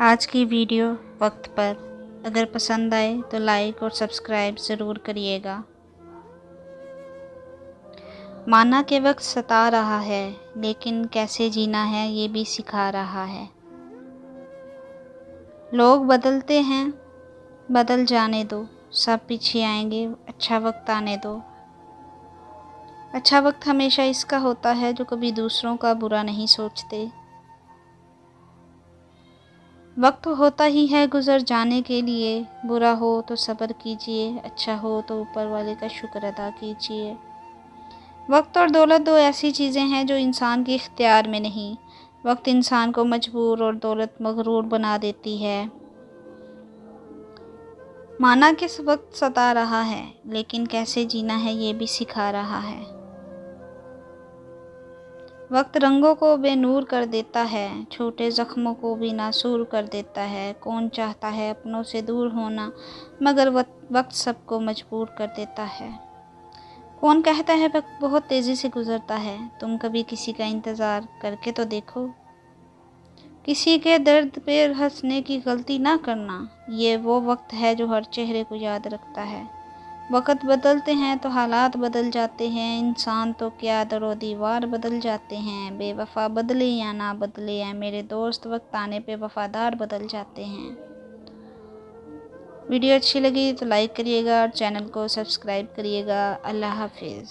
आज की वीडियो वक्त पर। अगर पसंद आए तो लाइक और सब्सक्राइब ज़रूर करिएगा। माना कि वक्त सता रहा है, लेकिन कैसे जीना है ये भी सिखा रहा है। लोग बदलते हैं, बदल जाने दो, सब पीछे आएंगे, अच्छा वक्त आने दो। अच्छा वक्त हमेशा इसका होता है जो कभी दूसरों का बुरा नहीं सोचते। वक्त होता ही है गुजर जाने के लिए। बुरा हो तो सब्र कीजिए, अच्छा हो तो ऊपर वाले का शुक्र अदा कीजिए। वक्त और दौलत दो ऐसी चीज़ें हैं जो इंसान के इख्तियार में नहीं। वक्त इंसान को मजबूर और दौलत मगरूर बना देती है। माना कि वक्त सता रहा है, लेकिन कैसे जीना है ये भी सिखा रहा है। वक्त रंगों को बेनूर कर देता है, छोटे ज़ख्मों को भी नासूर कर देता है। कौन चाहता है अपनों से दूर होना, मगर वक्त सबको मजबूर कर देता है। कौन कहता है वक्त बहुत तेज़ी से गुजरता है, तुम कभी किसी का इंतज़ार करके तो देखो। किसी के दर्द पे हंसने की गलती ना करना, ये वो वक्त है जो हर चेहरे को याद रखता है। वक़्त बदलते हैं तो हालात बदल जाते हैं, इंसान तो क्या दरो दीवार बदल जाते हैं। बेवफ़ा बदले या ना बदले हैं मेरे दोस्त, वक्त आने पे वफ़ादार बदल जाते हैं। वीडियो अच्छी लगी तो लाइक करिएगा और चैनल को सब्सक्राइब करिएगा। अल्लाह हाफिज़।